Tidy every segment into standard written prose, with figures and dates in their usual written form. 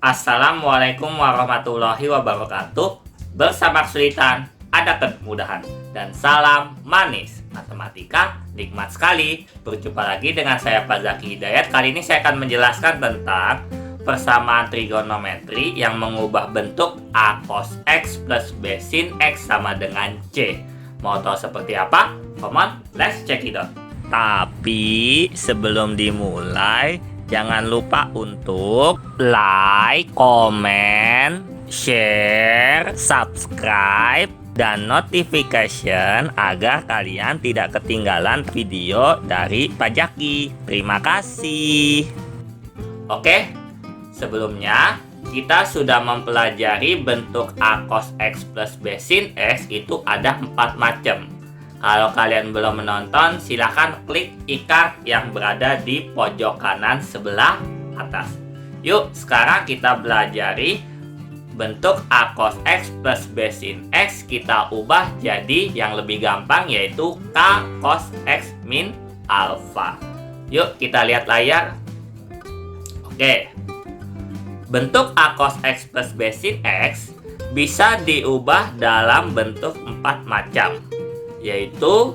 Assalamualaikum warahmatullahi wabarakatuh. Bersama kesulitan, ada kemudahan. Dan salam manis. Matematika nikmat sekali. Berjumpa lagi dengan saya Pak Zaki Hidayat. Kali ini saya akan menjelaskan tentang persamaan trigonometri yang mengubah bentuk A cos X plus B sin X sama dengan C. Mau tahu seperti apa? Come on, let's check it out. Tapi sebelum dimulai, jangan lupa untuk like, comment, share, subscribe, dan notification agar kalian tidak ketinggalan video dari Pak Zaki. Terima kasih. Oke, sebelumnya kita sudah mempelajari bentuk A cos X plus B sin X itu ada 4 macam. Kalau kalian belum menonton, silahkan klik i-card yang berada di pojok kanan sebelah atas. Yuk, sekarang kita belajari bentuk A cos X plus B sin X. Kita ubah jadi yang lebih gampang, yaitu K cos X min alpha. Yuk, kita lihat layar. Oke. Bentuk A cos X plus B sin X bisa diubah dalam bentuk 4 macam. Yaitu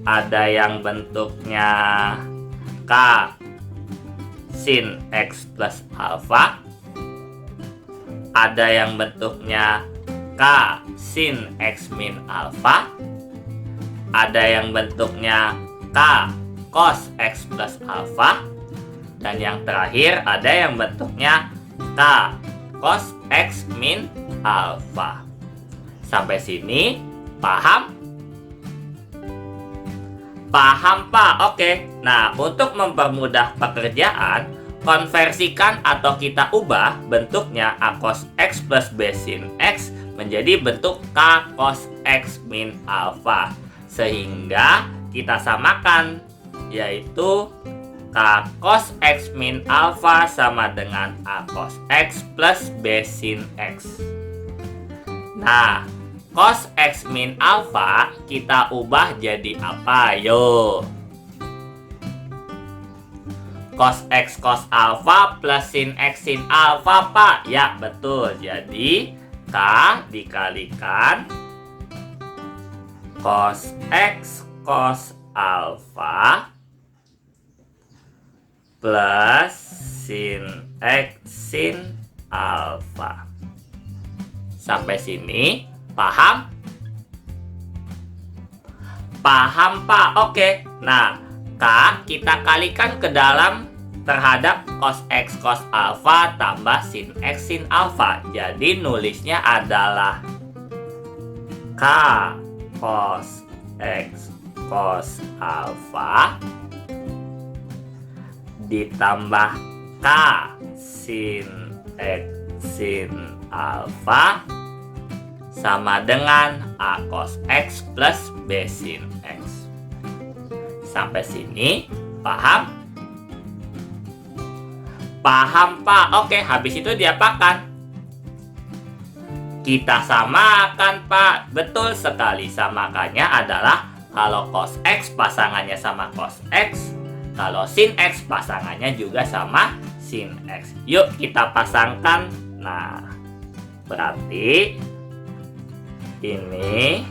ada yang bentuknya K sin X plus alpha, ada yang bentuknya K sin X min alpha, ada yang bentuknya K cos X plus alpha, dan yang terakhir ada yang bentuknya K cos X min alpha. Sampai sini paham? Paham, Pak? Oke. Nah, untuk mempermudah pekerjaan, konversikan atau kita ubah bentuknya A cos X plus B sin X menjadi bentuk K cos X min alpha. Sehingga kita samakan, yaitu K cos X min alpha sama dengan A cos X plus B sin X. Nah, cos X min alpha kita ubah jadi apa? Yo. Cos X cos alpha plus sin X sin alpha, Pak. Ya, betul. Jadi, K dikalikan cos X cos alpha plus sin X sin alpha. Sampai sini paham? Paham, Pak? Oke. Nah, K kita kalikan ke dalam terhadap cos X cos alpha tambah sin X sin alpha. Jadi nulisnya adalah K cos X cos alpha ditambah K sin X sin alpha sama dengan A cos X plus B sin X. Sampai sini paham? Paham, Pak? Oke, habis itu diapakan? Kita samakan, Pak. Betul sekali. Samakannya adalah kalau cos X pasangannya sama cos X, kalau sin X pasangannya juga sama sin X. Yuk kita pasangkan. Nah, berarti ini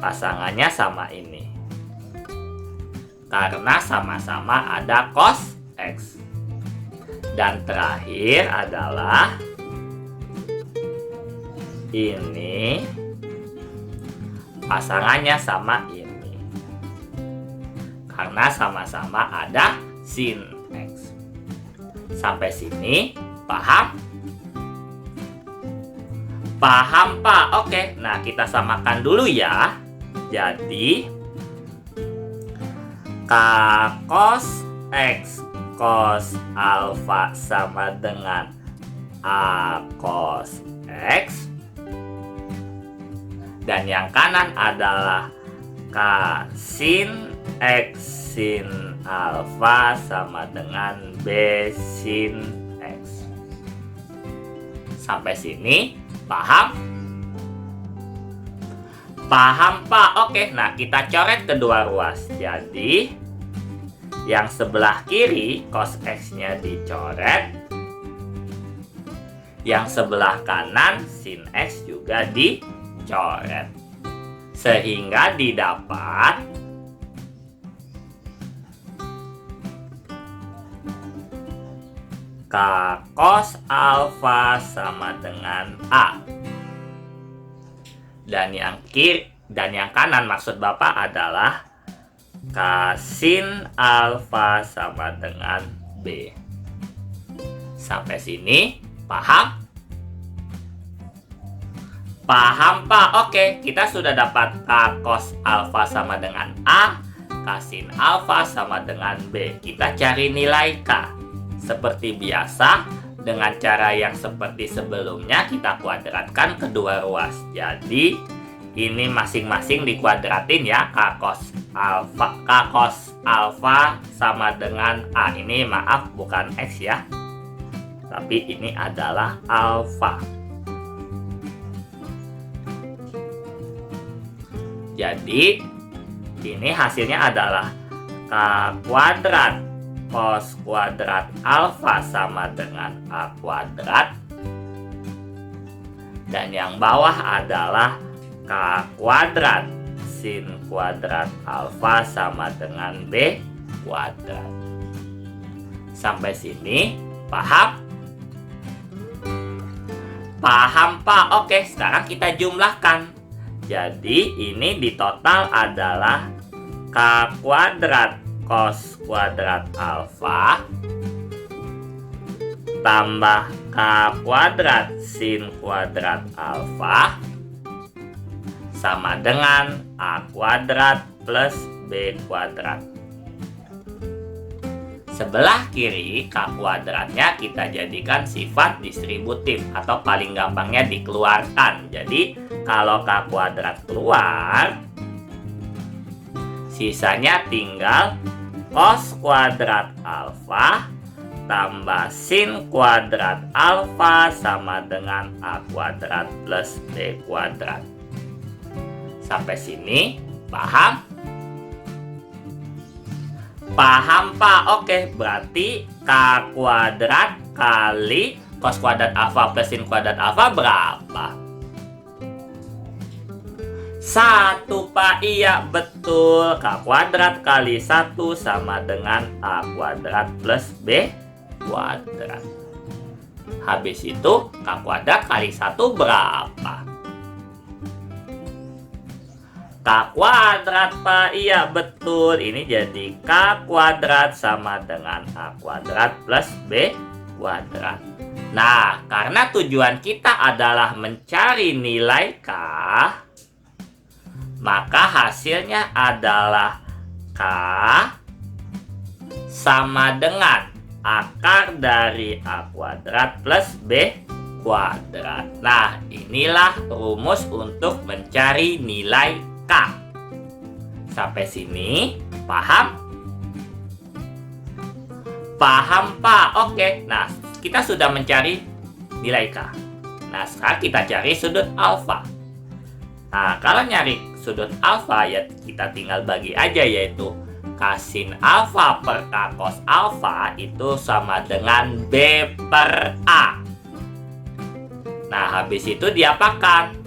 pasangannya sama ini, karena sama-sama ada cos X. Dan terakhir adalah ini pasangannya sama ini, karena sama-sama ada sin X. Sampai sini paham? Paham, Pak? Oke. Nah, kita samakan dulu ya. Jadi K cos X cos alpha sama dengan A cos X. Dan yang kanan adalah K sin X sin alpha sama dengan B sin X. Sampai sini paham? Paham, Pak? Oke, nah kita coret kedua ruas. Jadi, yang sebelah kiri cos X-nya dicoret, Yang sebelah kanan sin X juga dicoret. Sehingga didapat K cos alfa sama dengan A. Dan yang kanan maksud Bapak adalah K sin alfa sama dengan B. Sampai sini paham? Paham Pak? Oke, kita sudah dapat K cos alfa sama dengan A, K sin alfa sama dengan B. Kita cari nilai K. Seperti biasa, dengan cara yang seperti sebelumnya kita kuadratkan kedua ruas. Jadi, ini masing-masing dikuadratin ya. K cos alfa sama dengan A. Ini maaf bukan X ya. Tapi ini adalah alfa. Jadi, ini hasilnya adalah K kuadrat cos kuadrat alfa sama dengan A kuadrat. Dan yang bawah adalah K kuadrat sin kuadrat alfa sama dengan B kuadrat. Sampai sini paham? Paham Pak? Oke, sekarang kita jumlahkan. Jadi ini di total adalah K kuadrat cos kuadrat alfa tambah K kuadrat sin kuadrat alfa sama dengan A kuadrat plus B kuadrat. Sebelah kiri K kuadratnya kita jadikan sifat distributif atau paling gampangnya dikeluarkan. Jadi kalau K kuadrat keluar, sisanya tinggal cos kuadrat alfa tambah sin kuadrat alfa sama dengan A kuadrat plus B kuadrat. Sampai sini paham? Paham Pak? Oke, berarti K kuadrat kali cos kuadrat alfa plus sin kuadrat alfa berapa? 1 Pak, iya betul. K kuadrat kali 1 sama dengan A kuadrat plus B kuadrat. Habis itu K kuadrat kali 1 berapa? K kuadrat Pak, iya betul. Ini jadi K kuadrat sama dengan A kuadrat plus B kuadrat. Nah, karena tujuan kita adalah mencari nilai K, maka hasilnya adalah K sama dengan akar dari A kuadrat plus B kuadrat. Nah, inilah rumus untuk mencari nilai K. Sampai sini paham? Paham Pak? Oke, nah kita sudah mencari nilai K. Nah, sekarang kita cari sudut alfa. Nah, kalau nyari sudut alfa ya kita tinggal bagi aja, yaitu K sin alfa per K cos alfa itu sama dengan B per A. Nah, habis itu diapakan?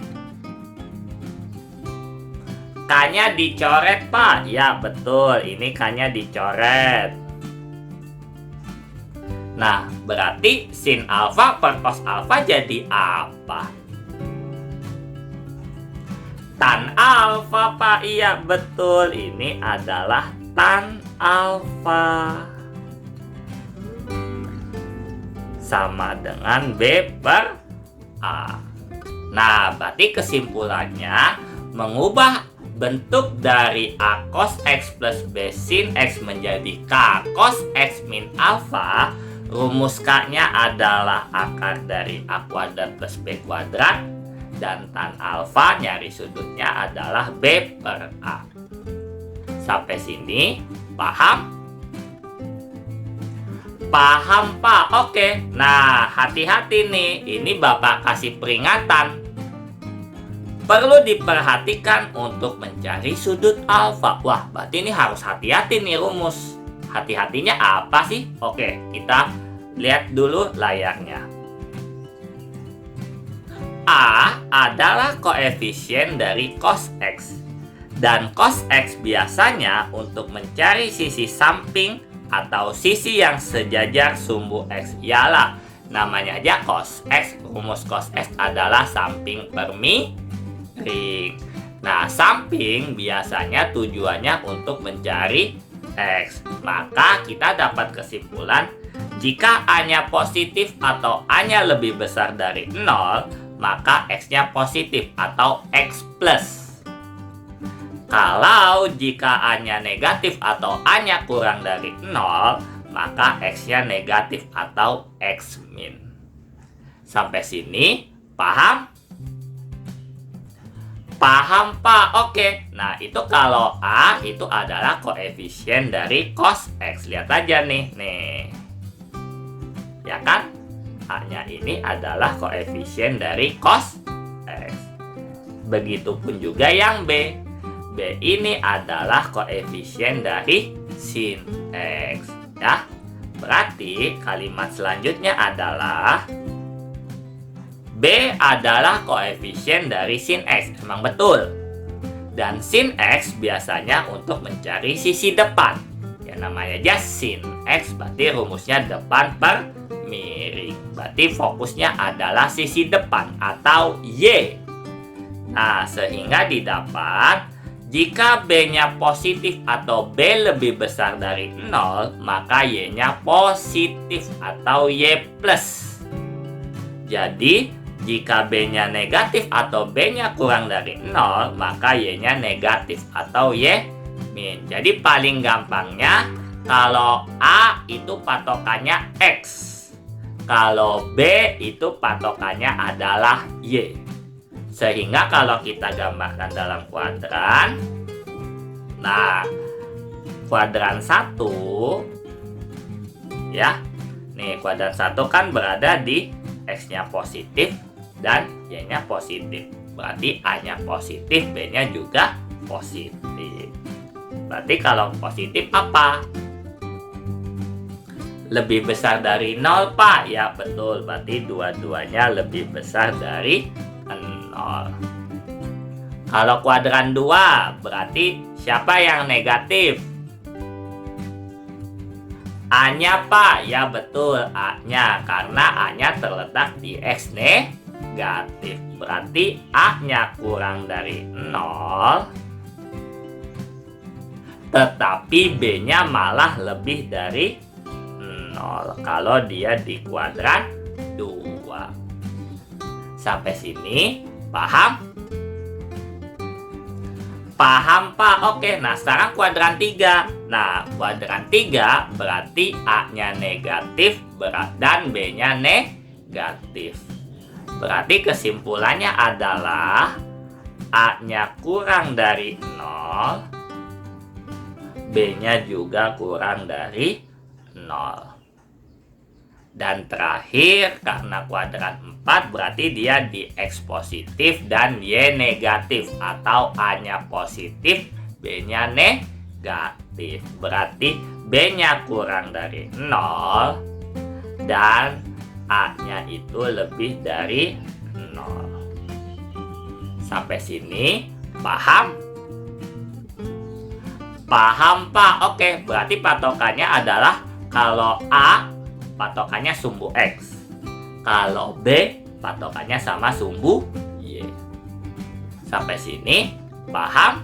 K-nya dicoret Pak. Ya betul, ini K-nya dicoret. Nah, berarti sin alfa per cos alfa jadi apa? Tan alfa Pak, iya betul, ini adalah tan alfa sama dengan B per A. Nah, berarti kesimpulannya mengubah bentuk dari A cos X plus B sin X menjadi K cos X min alfa. Rumus K-nya adalah akar dari A kuadrat plus B kuadrat. Dan tan alfa nyari sudutnya adalah B per A. Sampai sini paham? Paham Pak? Oke. Nah, hati-hati nih. Ini Bapak kasih peringatan. Perlu diperhatikan untuk mencari sudut alfa. Wah, berarti ini harus hati-hati nih rumus. Hati-hatinya apa sih? Oke, kita lihat dulu layarnya. A adalah koefisien dari cos X. Dan cos X biasanya untuk mencari sisi samping atau sisi yang sejajar sumbu X ialah namanya aja cos X. Rumus cos X adalah samping per miring. Nah, samping biasanya tujuannya untuk mencari X. Maka kita dapat kesimpulan jika A-nya positif atau A-nya lebih besar dari 0, maka X-nya positif atau X plus. Kalau jika A-nya negatif atau A-nya kurang dari 0, maka X-nya negatif atau X min. Sampai sini, paham? Paham, Pak? Oke. Nah, itu kalau A itu adalah koefisien dari cos X. Lihat aja nih. Ya kan? A-nya ini adalah koefisien dari cos X. Begitupun juga yang B. B ini adalah koefisien dari sin X. Ya. Berarti kalimat selanjutnya adalah B adalah koefisien dari sin X. Memang betul. Dan sin X biasanya untuk mencari sisi depan. Ya namanya aja sin X, berarti rumusnya depan per miring. Berarti fokusnya adalah sisi depan atau Y. Nah, sehingga didapat jika B-nya positif atau B lebih besar dari 0, maka Y-nya positif atau Y plus. Jadi, jika B-nya negatif atau B-nya kurang dari 0, maka Y-nya negatif atau Y min. Jadi paling gampangnya, kalau A itu patokannya X. Kalau B itu patokannya adalah Y. Sehingga kalau kita gambarkan dalam kuadran, nah, kuadran 1, ya, nih kuadran 1 kan berada di X-nya positif dan Y-nya positif. Berarti A-nya positif, B-nya juga positif. Berarti kalau positif apa? Lebih besar dari 0, Pak? Ya, betul. Berarti dua-duanya lebih besar dari 0. Kalau kuadran 2, berarti siapa yang negatif? A-nya, Pak? Ya, betul. A-nya. Karena A-nya terletak di X negatif. Berarti A-nya kurang dari 0. Tetapi B-nya malah lebih dari 0. Kalau dia di kuadran 2. Sampai sini, paham? Paham, Pak? Oke, nah sekarang kuadran 3. Nah, kuadran 3 berarti A-nya negatif dan B-nya negatif. Berarti kesimpulannya adalah A-nya kurang dari 0, B-nya juga kurang dari 0. Dan terakhir, karena kuadran 4 berarti dia di X positif dan Y negatif, atau A-nya positif, B-nya negatif. Berarti B-nya kurang dari 0 dan A-nya itu lebih dari 0. Sampai sini paham? Paham, Pak? Oke, berarti patokannya adalah kalau A patokannya sumbu X, kalau B patokannya sama sumbu Y. Sampai sini paham?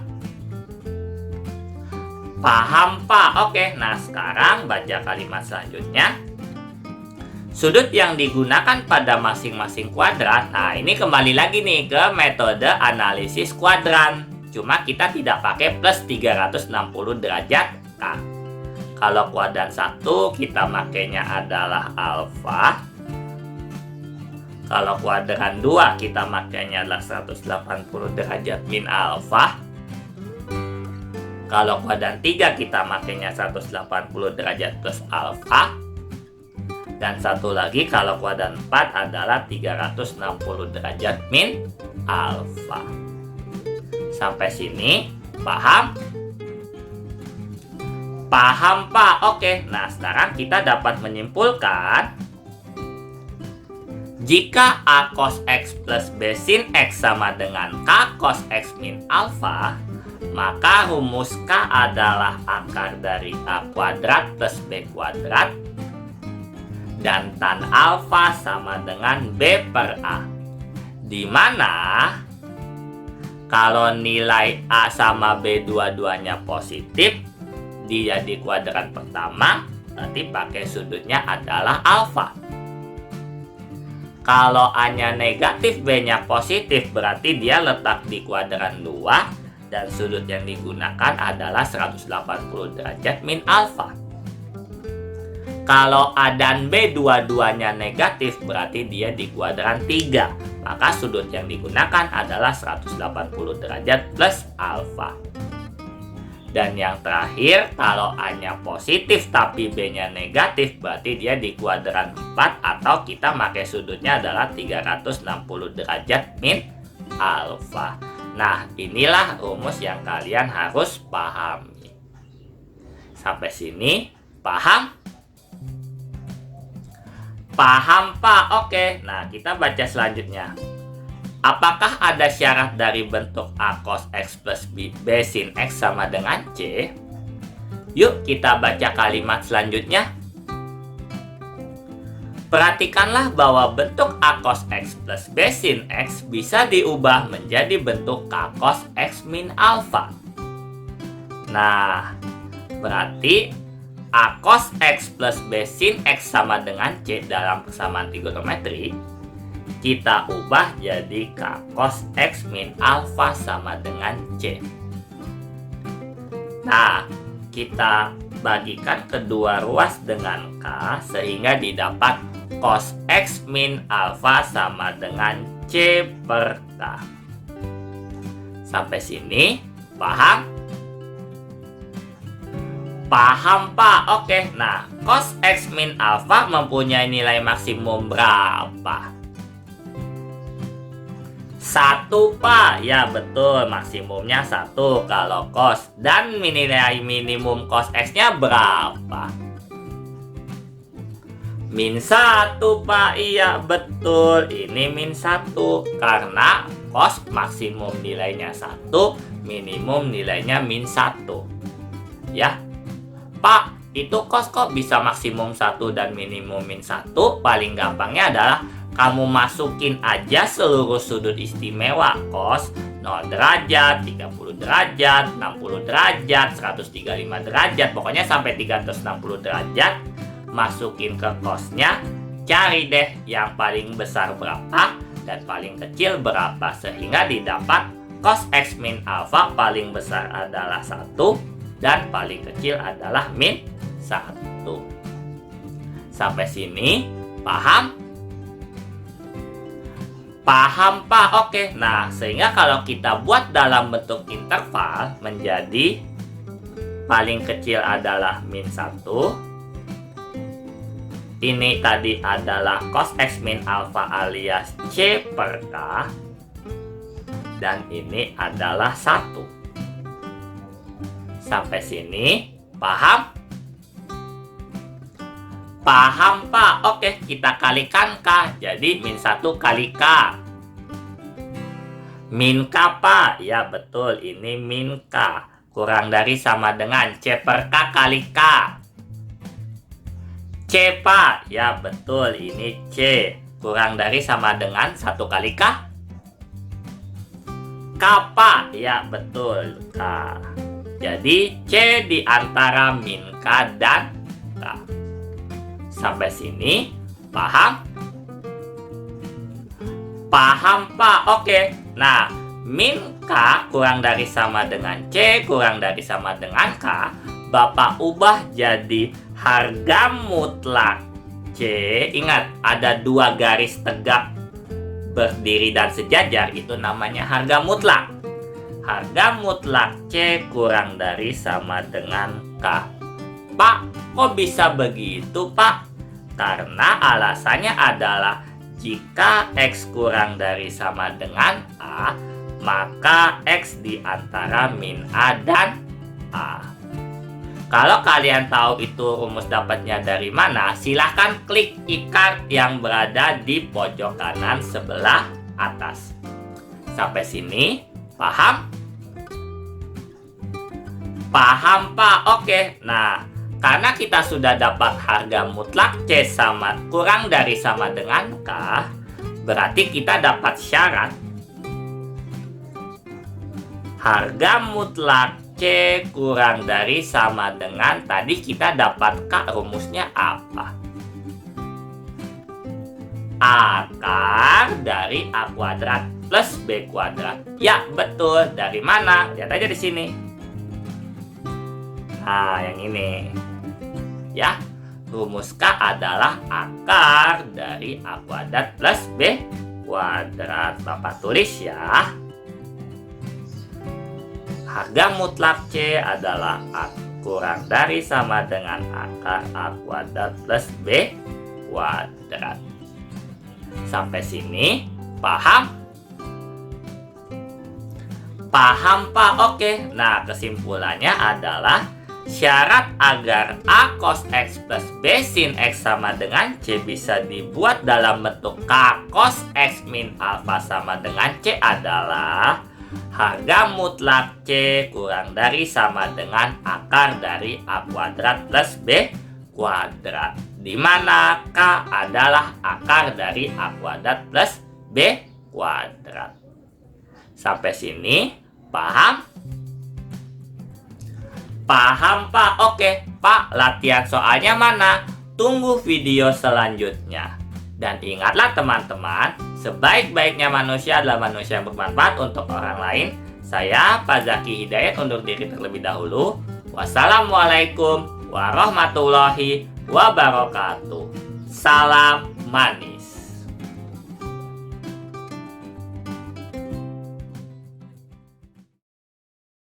Paham, Pak? Oke, nah sekarang baca kalimat selanjutnya. Sudut yang digunakan pada masing-masing kuadran. Nah, ini kembali lagi nih ke metode analisis kuadran. Cuma kita tidak pakai plus 360 derajat K. Kalau kuadran 1 kita makainya adalah alfa. Kalau kuadran 2 kita makainya adalah 180 derajat min alfa. Kalau kuadran 3 kita makainya 180 derajat plus alfa. Dan satu lagi kalau kuadran 4 adalah 360 derajat min alfa. Sampai sini paham? Paham, Pak? Oke, nah sekarang kita dapat menyimpulkan Jika A cos X plus B sin X sama dengan K cos X min alfa, maka rumus K adalah akar dari A kuadrat plus B kuadrat dan tan alfa sama dengan B per A. Di mana kalau nilai A sama B dua-duanya positif, dia di kuadran pertama, berarti pakai sudutnya adalah alfa. Kalau A-nya negatif, B-nya positif, berarti dia letak di kuadran 2 dan sudut yang digunakan adalah 180 derajat min alfa. Kalau A dan B dua-duanya negatif, berarti dia di kuadran 3. Maka sudut yang digunakan adalah 180 derajat plus alfa. Dan yang terakhir, kalau A-nya positif tapi B-nya negatif, berarti dia di kuadran 4 atau kita pakai sudutnya adalah 360 derajat min alfa. Nah, inilah rumus yang kalian harus pahami. Sampai sini, paham? Paham, Pak? Oke, nah kita baca selanjutnya. Apakah ada syarat dari bentuk A cos X plus B sin X sama dengan C? Yuk kita baca kalimat selanjutnya. Perhatikanlah bahwa bentuk A cos X plus B sin X bisa diubah menjadi bentuk K cos X min alfa. Nah, berarti A cos X plus B sin X sama dengan C dalam persamaan trigonometri kita ubah jadi K cos X min alfa sama dengan C. Nah, kita bagikan kedua ruas dengan K sehingga didapat cos X min alfa sama dengan C per K. Sampai sini, paham? Paham, Pak? Oke, nah cos X min alfa mempunyai nilai maksimum berapa? 1, Pak. Ya betul, maksimumnya 1 kalau cos. Dan nilai minimum cos X-nya berapa? Min 1, Pak. Iya betul, ini min 1. Karena cos maksimum nilainya 1, minimum nilainya min 1. Ya, Pak, itu cos kok bisa maksimum 1 dan minimum min 1? Paling gampangnya adalah kamu masukin aja seluruh sudut istimewa cos 0 derajat, 30 derajat, 60 derajat, 135 derajat, pokoknya sampai 360 derajat. Masukin ke cosnya, cari deh yang paling besar berapa dan paling kecil berapa, sehingga didapat cos X min alfa paling besar adalah 1 dan paling kecil adalah min 1. Sampai sini paham? Paham, Pak? Oke, nah sehingga kalau kita buat dalam bentuk interval menjadi paling kecil adalah min 1. Ini tadi adalah cos X min alfa alias C per K. Dan ini adalah 1. Sampai sini, paham? Paham, Pak? Oke, kita kalikan K. Jadi, min 1 kali K. Min K, Pak. Ya, betul. Ini min K. Kurang dari sama dengan C per K kali K. C, Pak. Ya, betul. Ini C. Kurang dari sama dengan 1 kali K. K, Pak. Ya, betul. K. Jadi, C di antara min K dan K. Sampai sini, paham? Paham, Pak? Oke. Nah, min K kurang dari sama dengan C kurang dari sama dengan K, Bapak ubah jadi harga mutlak C. Ingat, ada 2 garis tegak berdiri dan sejajar, itu namanya harga mutlak. Harga mutlak C kurang dari sama dengan K. Pak, kok bisa begitu, Pak? Karena alasannya adalah jika X kurang dari sama dengan A, maka X di antara min A dan A. Kalau kalian tahu itu rumus dapatnya dari mana, silahkan klik e-card yang berada di pojok kanan sebelah atas. Sampai sini, paham? Paham, Pak? Oke. Nah, karena kita sudah dapat harga mutlak C sama kurang dari sama dengan K, berarti kita dapat syarat harga mutlak C kurang dari sama dengan tadi kita dapat K, rumusnya apa? Akar dari A kuadrat plus B kuadrat. Ya, betul. Dari mana? Lihat aja di sini. Nah, yang ini. Ya, rumus K adalah akar dari A kuadrat plus B kuadrat. Bapak tulis ya. Harga mutlak C adalah A kurang dari sama dengan akar A kuadrat plus B kuadrat. Sampai sini, paham? Paham, Pak? Oke. Nah, kesimpulannya adalah syarat agar A cos X plus B sin X sama dengan C bisa dibuat dalam bentuk K cos X min alfa sama dengan C adalah harga mutlak C kurang dari sama dengan akar dari A kuadrat plus B kuadrat, di mana K adalah akar dari A kuadrat plus B kuadrat. Sampai sini, paham? Paham, Pak? Oke, Pak, latihan soalnya mana? Tunggu video selanjutnya. Dan ingatlah teman-teman, sebaik-baiknya manusia adalah manusia yang bermanfaat untuk orang lain. Saya, Pak Zaki Hidayat, undur diri terlebih dahulu. Wassalamualaikum warahmatullahi wabarakatuh. Salam manis.